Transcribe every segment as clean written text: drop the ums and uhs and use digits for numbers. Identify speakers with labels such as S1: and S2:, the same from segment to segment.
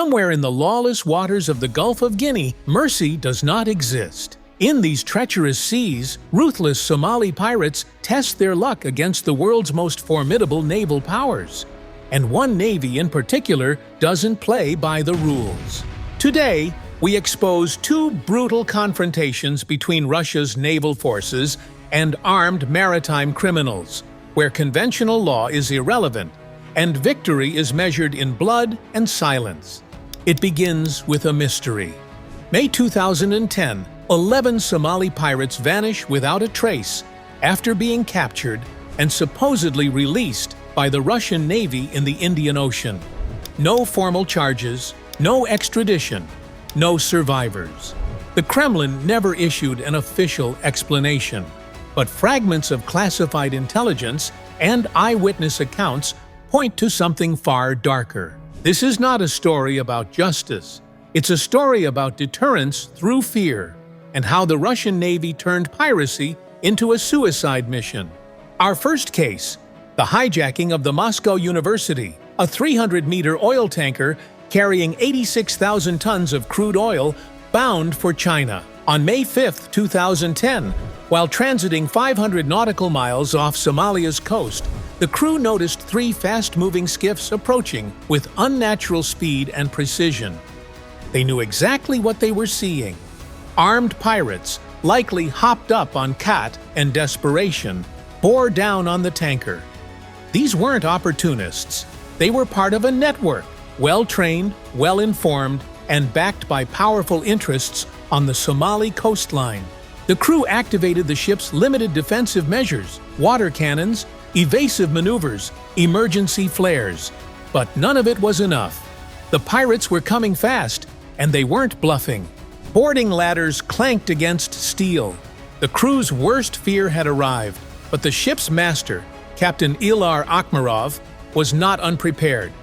S1: Somewhere in the lawless waters of the Gulf of Guinea, mercy does not exist. In these treacherous seas, ruthless Somali pirates test their luck against the world's most formidable naval powers. And one navy in particular doesn't play by the rules. Today, we expose two brutal confrontations between Russia's naval forces and armed maritime criminals, where conventional law is irrelevant and victory is measured in blood and silence. It begins with a mystery. May 2010, 11 Somali pirates vanish without a trace after being captured and supposedly released by the Russian Navy in the Indian Ocean. No formal charges, no extradition, no survivors. The Kremlin never issued an official explanation, but fragments of classified intelligence and eyewitness accounts point to something far darker. This is not a story about justice. It's a story about deterrence through fear and how the Russian Navy turned piracy into a suicide mission. Our first case, the hijacking of the Moscow University, a 300-meter oil tanker carrying 86,000 tons of crude oil bound for China. On May 5, 2010, while transiting 500 nautical miles off Somalia's coast, the crew noticed three fast-moving skiffs approaching with unnatural speed and precision. They knew exactly what they were seeing. Armed pirates, likely hopped up on cat and desperation, bore down on the tanker. These weren't opportunists. They were part of a network, well-trained, well-informed, and backed by powerful interests on the Somali coastline. The crew activated the ship's limited defensive measures, water cannons, evasive maneuvers, emergency flares. But none of it was enough. The pirates were coming fast, and they weren't bluffing. Boarding ladders clanked against steel. The crew's worst fear had arrived, but the ship's master, Captain Ilar Akhmarov, was not unprepared.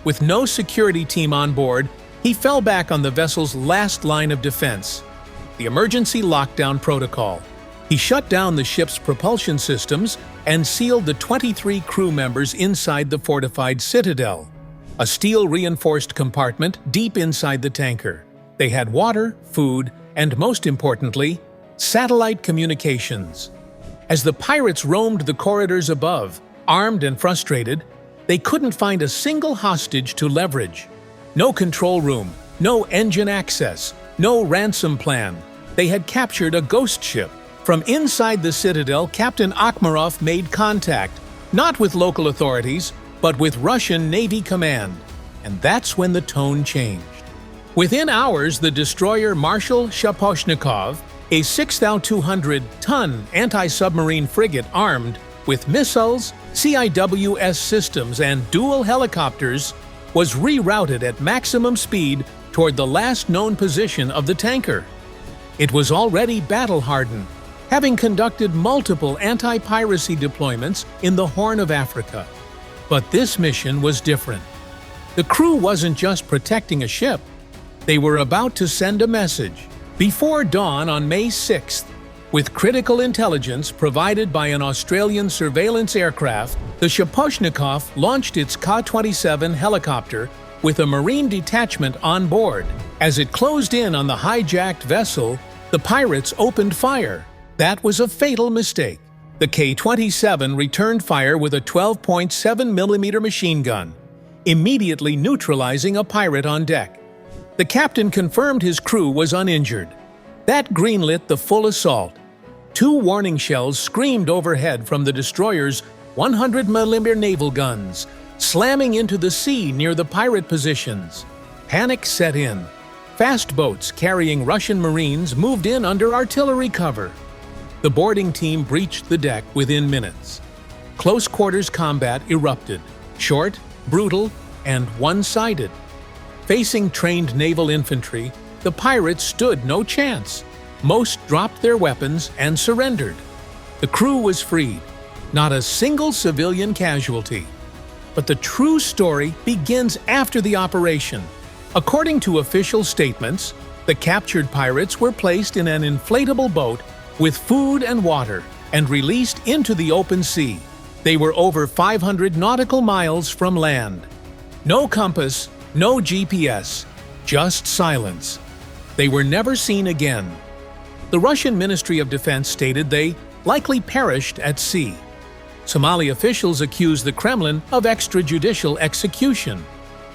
S1: With no security team on board, he fell back on the vessel's last line of defense, the emergency lockdown protocol. He shut down the ship's propulsion systems and sealed the 23 crew members inside the fortified citadel, a steel-reinforced compartment deep inside the tanker. They had water, food, and most importantly, satellite communications. As the pirates roamed the corridors above, armed and frustrated, they couldn't find a single hostage to leverage. No control room, no engine access, no ransom plan. They had captured a ghost ship. From inside the citadel, Captain Akhmarov made contact, not with local authorities, but with Russian Navy command. And that's when the tone changed. Within hours, the destroyer Marshal Shaposhnikov, a 6,200-ton anti-submarine frigate armed with missiles, CIWS systems, and dual helicopters, was rerouted at maximum speed toward the last known position of the tanker. It was already battle-hardened, having conducted multiple anti-piracy deployments in the Horn of Africa. But this mission was different. The crew wasn't just protecting a ship. They were about to send a message. Before dawn on May 6th, with critical intelligence provided by an Australian surveillance aircraft, the Shaposhnikov launched its Ka-27 helicopter with a marine detachment on board. As it closed in on the hijacked vessel, the pirates opened fire. That was a fatal mistake. The Ka-27 returned fire with a 12.7mm machine gun, immediately neutralizing a pirate on deck. The captain confirmed his crew was uninjured. That greenlit the full assault. Two warning shells screamed overhead from the destroyer's 100mm naval guns, slamming into the sea near the pirate positions. Panic set in. Fast boats carrying Russian Marines moved in under artillery cover. The boarding team breached the deck within minutes. Close quarters combat erupted, short, brutal, and one-sided. Facing trained naval infantry, the pirates stood no chance. Most dropped their weapons and surrendered. The crew was freed. Not a single civilian casualty. But the true story begins after the operation. According to official statements, the captured pirates were placed in an inflatable boat with food and water and released into the open sea. They were over 500 nautical miles from land. No compass, No GPS, just silence. They were never seen again. The Russian Ministry of Defense stated they likely perished at sea. Somali officials accused the Kremlin of extrajudicial execution.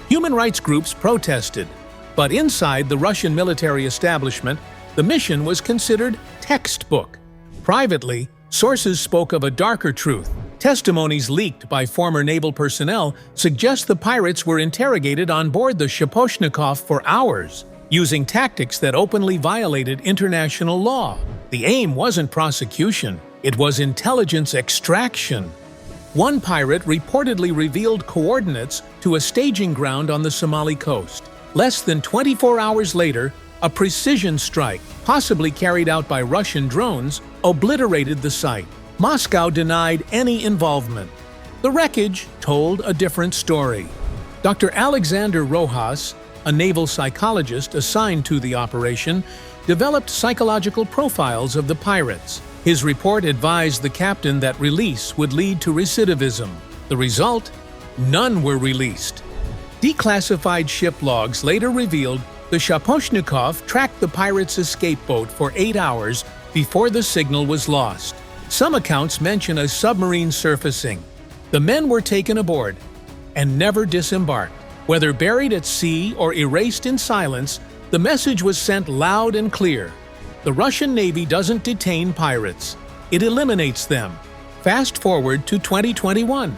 S1: Human rights groups protested, but inside the Russian military establishment, the mission was considered textbook. Privately, sources spoke of a darker truth. Testimonies leaked by former naval personnel suggest the pirates were interrogated on board the Shaposhnikov for hours, using tactics that openly violated international law. The aim wasn't prosecution, it was intelligence extraction. One pirate reportedly revealed coordinates to a staging ground on the Somali coast. Less than 24 hours later, a precision strike, possibly carried out by Russian drones, obliterated the site. Moscow denied any involvement. The wreckage told a different story. Dr. Alexander Rojas, a naval psychologist assigned to the operation, developed psychological profiles of the pirates. His report advised the captain that release would lead to recidivism. The result? None were released. Declassified ship logs later revealed the Shaposhnikov tracked the pirates' escape boat for 8 hours before the signal was lost. Some accounts mention a submarine surfacing. The men were taken aboard and never disembarked. Whether buried at sea or erased in silence, the message was sent loud and clear. The Russian Navy doesn't detain pirates, it eliminates them. Fast forward to 2021.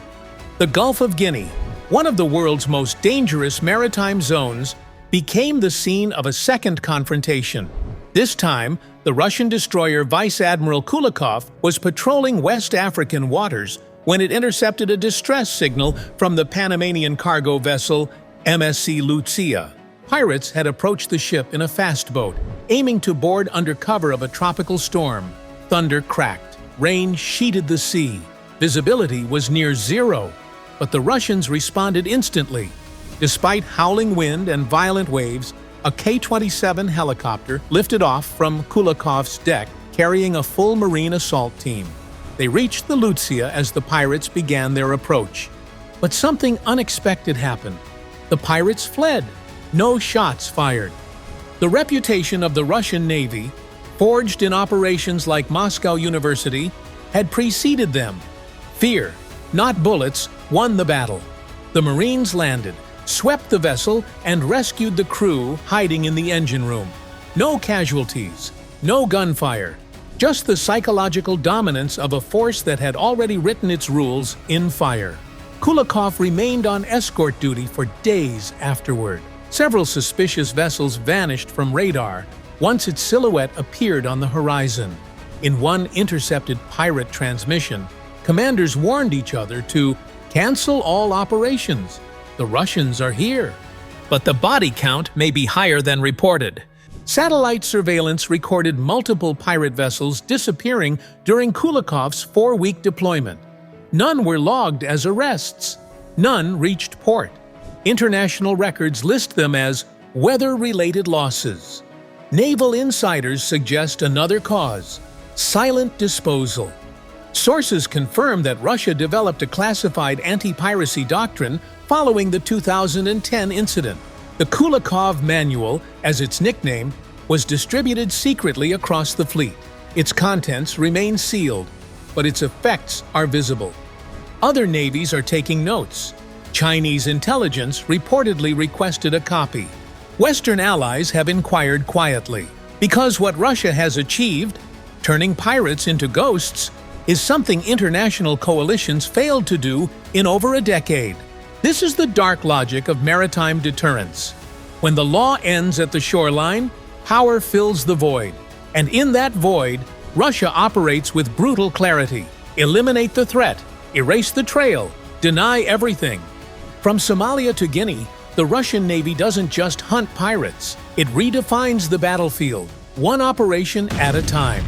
S1: The Gulf of Guinea, one of the world's most dangerous maritime zones, became the scene of a second confrontation. This time, the Russian destroyer Vice Admiral Kulikov was patrolling West African waters when it intercepted a distress signal from the Panamanian cargo vessel MSC Lucia. Pirates had approached the ship in a fast boat, aiming to board under cover of a tropical storm. Thunder cracked, rain sheeted the sea. Visibility was near zero, but the Russians responded instantly. Despite howling wind and violent waves, a K-27 helicopter lifted off from Kulikov's deck, carrying a full Marine assault team. They reached the Lucia as the pirates began their approach. But something unexpected happened. The pirates fled. No shots fired. The reputation of the Russian Navy, forged in operations like Moscow University, had preceded them. Fear, not bullets, won the battle. The Marines landed, swept the vessel, and rescued the crew hiding in the engine room. No casualties, no gunfire, just the psychological dominance of a force that had already written its rules in fire. Kulikov remained on escort duty for days afterward. Several suspicious vessels vanished from radar once its silhouette appeared on the horizon. In one intercepted pirate transmission, commanders warned each other to cancel all operations. The Russians are here. But the body count may be higher than reported. Satellite surveillance recorded multiple pirate vessels disappearing during Kulikov's 4-week deployment. None were logged as arrests. None reached port. International records list them as weather-related losses. Naval insiders suggest another cause: silent disposal. Sources confirm that Russia developed a classified anti-piracy doctrine following the 2010 incident. The Kulikov Manual, as it's nicknamed, was distributed secretly across the fleet. Its contents remain sealed, but its effects are visible. Other navies are taking notes. Chinese intelligence reportedly requested a copy. Western allies have inquired quietly, because what Russia has achieved, turning pirates into ghosts, is something international coalitions failed to do in over a decade. This is the dark logic of maritime deterrence. When the law ends at the shoreline, power fills the void. And in that void, Russia operates with brutal clarity. Eliminate the threat, erase the trail, deny everything. From Somalia to Guinea, the Russian Navy doesn't just hunt pirates. It redefines the battlefield, one operation at a time.